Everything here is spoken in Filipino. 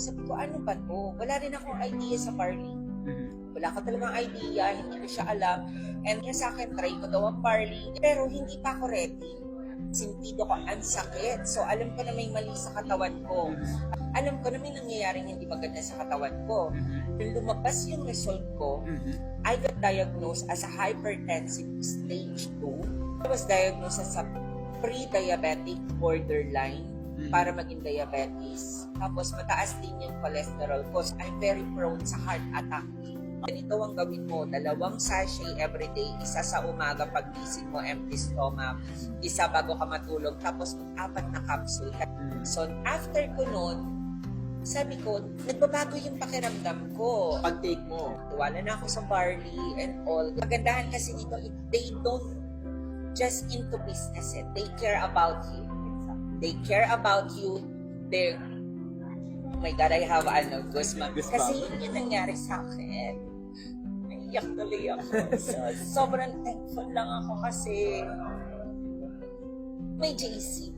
sabi ko, ano ba to? Wala rin akong idea sa barley. Wala ka talagang idea, hindi ko siya alam. And kaya sa akin, try ko daw ang barley. Pero hindi pa ako ready. Sintido ko, ang sakit. So, alam ko na may mali sa katawan ko. Alam ko na may nangyayaring hindi maganda sa katawan ko. Nung lumabas yung result ko, I got diagnosed as a hypertensive stage 2. I was diagnosed as a pre-diabetic borderline para maging diabetes. Tapos mataas din yung cholesterol ko. I'm very prone sa heart attack. Ganito ang gawin mo, 2 sachet everyday, isa sa umaga paggising mo, empty stomach, isa bago ka matulog, tapos 4 na capsule. So after ko nun, sabi ko, nagbabago yung pakiramdam ko. Pag-take mo. Tuwala na ako sa barley and all. Magandahan kasi dito, they don't just into business it. They care about you. They care about you. They, oh my God, I have goosebumps. Kasi yun yung nangyari sa akin. Naiyak tuloy ako. So, sobrang thankful lang ako kasi may JC.